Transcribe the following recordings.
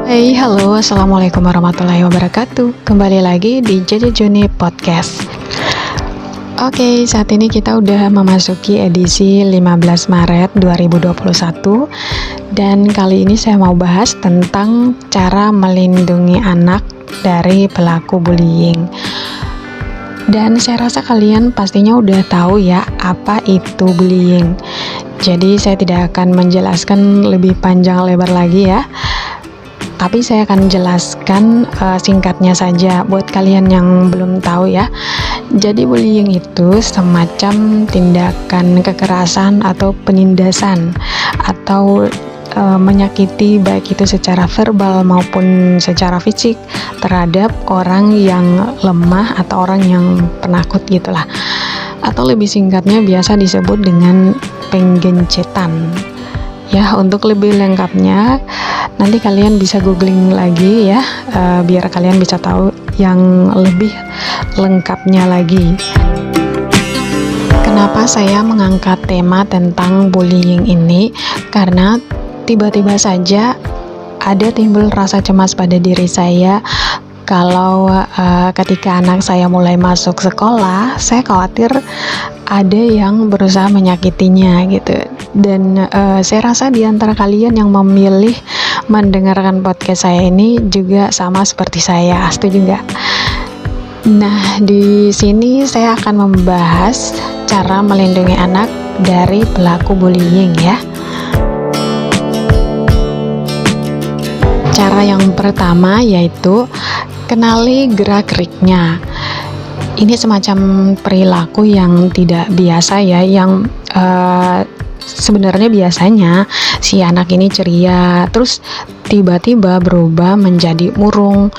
Hai, halo, assalamualaikum warahmatullahi wabarakatuh. Kembali lagi di Jojo Juni Podcast. Oke, saat ini kita udah memasuki edisi 15 Maret 2021. Dan kali ini saya mau bahas tentang cara melindungi anak dari pelaku bullying. Dan saya rasa kalian pastinya udah tahu ya apa itu bullying. Jadi saya tidak akan menjelaskan lebih panjang lebar lagi ya. Tapi saya akan jelaskan singkatnya saja buat kalian yang belum tahu ya. Jadi bullying itu semacam tindakan kekerasan atau penindasan atau menyakiti baik itu secara verbal maupun secara fisik terhadap orang yang lemah atau orang yang penakut gitulah. Atau lebih singkatnya biasa disebut dengan penggencetan. Ya, untuk lebih lengkapnya nanti kalian bisa googling lagi ya, biar kalian bisa tahu yang lebih lengkapnya lagi. Kenapa saya mengangkat tema tentang bullying ini? Karena tiba-tiba saja ada timbul rasa cemas pada diri saya kalau ketika anak saya mulai masuk sekolah, saya khawatir ada yang berusaha menyakitinya gitu. Dan saya rasa di antara kalian yang memilih mendengarkan podcast saya ini juga sama seperti saya, setuju nggak? Nah, di sini saya akan membahas cara melindungi anak dari pelaku bullying ya. Cara yang pertama yaitu kenali gerak-geriknya. Ini semacam perilaku yang tidak biasa ya, yang sebenarnya biasanya si anak ini ceria, terus tiba-tiba berubah menjadi murung,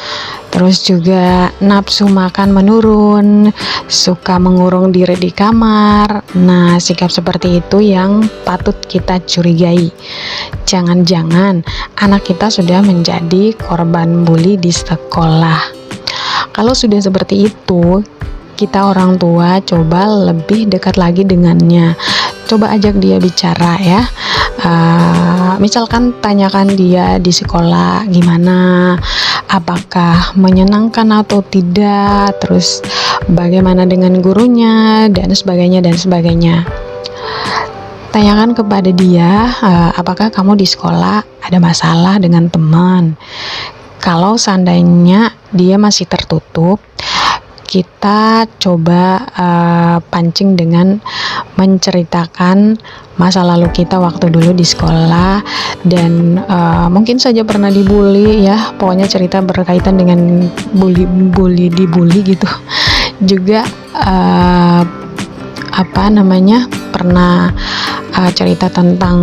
terus juga nafsu makan menurun, suka mengurung diri di kamar. Nah, sikap seperti itu yang patut kita curigai. Jangan-jangan anak kita sudah menjadi korban bully di sekolah. Kalau sudah seperti itu, kita orang tua coba lebih dekat lagi dengannya. Coba ajak dia bicara ya. Misalkan tanyakan dia di sekolah gimana, apakah menyenangkan atau tidak, terus bagaimana dengan gurunya dan sebagainya dan sebagainya. Tanyakan kepada dia, apakah kamu di sekolah ada masalah dengan teman. Kalau seandainya dia masih tertutup, kita coba pancing dengan menceritakan masa lalu kita waktu dulu di sekolah dan mungkin saja pernah dibully ya, pokoknya cerita berkaitan dengan dibully gitu. Juga pernah cerita tentang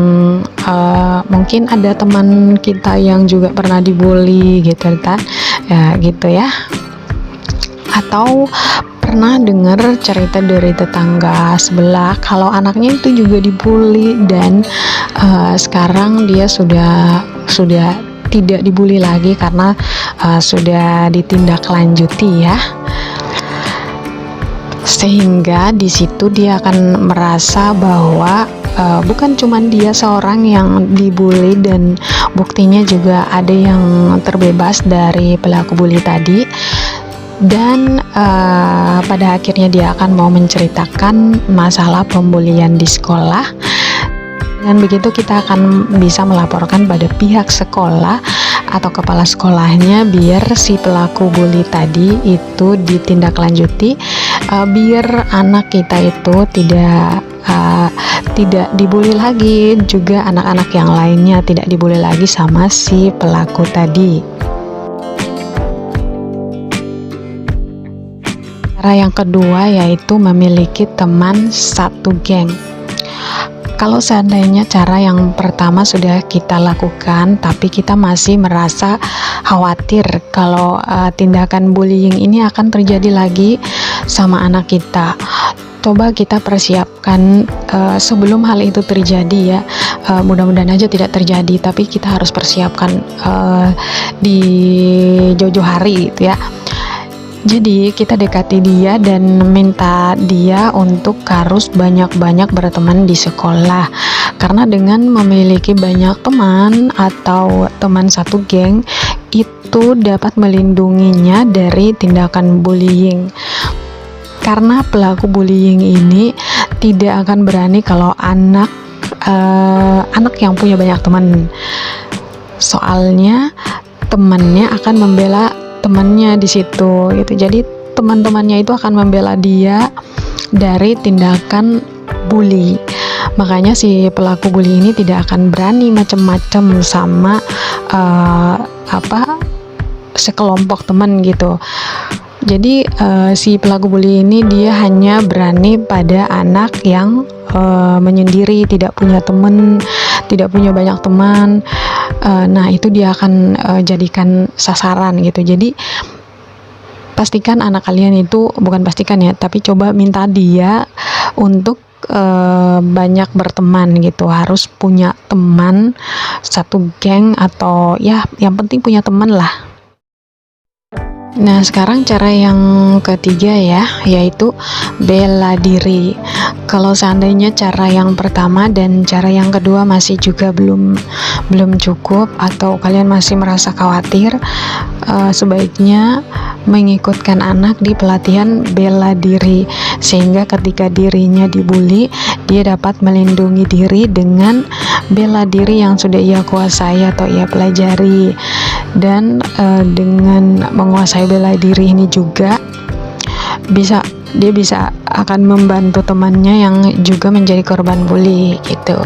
mungkin ada teman kita yang juga pernah dibully gitu kan ya, gitu ya. Atau pernah dengar cerita dari tetangga sebelah kalau anaknya itu juga dibully dan sekarang dia sudah tidak dibully lagi karena sudah ditindaklanjuti ya. Sehingga di situ dia akan merasa bahwa bukan cuma dia seorang yang dibully dan buktinya juga ada yang terbebas dari pelaku bully tadi. Dan pada akhirnya dia akan mau menceritakan masalah pembulian di sekolah. Dan begitu kita akan bisa melaporkan pada pihak sekolah atau kepala sekolahnya biar si pelaku bully tadi itu ditindaklanjuti, biar anak kita itu tidak dibully lagi, juga anak-anak yang lainnya tidak dibully lagi sama si pelaku tadi. Cara yang kedua yaitu memiliki teman satu geng. Kalau seandainya cara yang pertama sudah kita lakukan tapi kita masih merasa khawatir kalau tindakan bullying ini akan terjadi lagi sama anak kita, coba kita persiapkan sebelum hal itu terjadi ya. Mudah-mudahan aja tidak terjadi, tapi kita harus persiapkan di jauh-jauh hari gitu ya. Jadi kita dekati dia dan minta dia untuk harus banyak-banyak berteman di sekolah. Karena dengan memiliki banyak teman atau teman satu geng, itu dapat melindunginya dari tindakan bullying. Karena pelaku bullying ini tidak akan berani kalau anak yang punya banyak teman. Soalnya temannya akan membela temannya di situ gitu. Jadi teman-temannya itu akan membela dia dari tindakan bully. Makanya si pelaku bully ini tidak akan berani macam-macam sama sekelompok teman gitu. Jadi si pelaku bully ini dia hanya berani pada anak yang menyendiri, tidak punya teman, tidak punya banyak teman. Nah itu dia akan jadikan sasaran gitu. Jadi pastikan anak kalian itu, bukan pastikan ya, tapi coba minta dia untuk banyak berteman gitu. Harus punya teman, satu geng, atau ya yang penting punya teman lah. Nah sekarang cara yang ketiga ya, yaitu bela diri. Kalau seandainya cara yang pertama dan cara yang kedua masih juga belum cukup, atau kalian masih merasa khawatir, sebaiknya mengikutkan anak di pelatihan bela diri, sehingga ketika dirinya dibully, dia dapat melindungi diri dengan bela diri yang sudah ia kuasai atau ia pelajari. Dan dengan menguasai bela diri ini juga dia bisa akan membantu temannya yang juga menjadi korban bully gitu.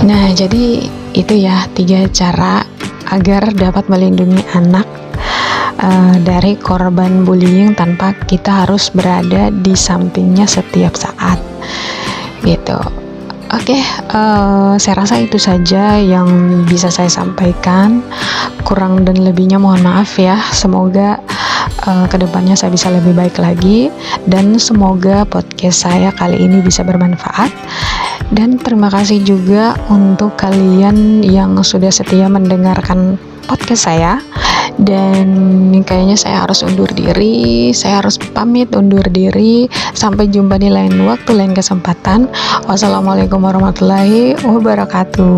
Nah jadi itu ya 3 cara agar dapat melindungi anak dari korban bullying tanpa kita harus berada di sampingnya setiap saat gitu. Oke, saya rasa itu saja yang bisa saya sampaikan. Kurang dan lebihnya mohon maaf ya. Semoga kedepannya saya bisa lebih baik lagi, dan semoga podcast saya kali ini bisa bermanfaat. Dan terima kasih juga untuk kalian yang sudah setia mendengarkan podcast saya. Dan kayaknya saya harus undur diri, saya harus pamit undur diri. Sampai jumpa di lain waktu, lain kesempatan. Wassalamualaikum warahmatullahi wabarakatuh.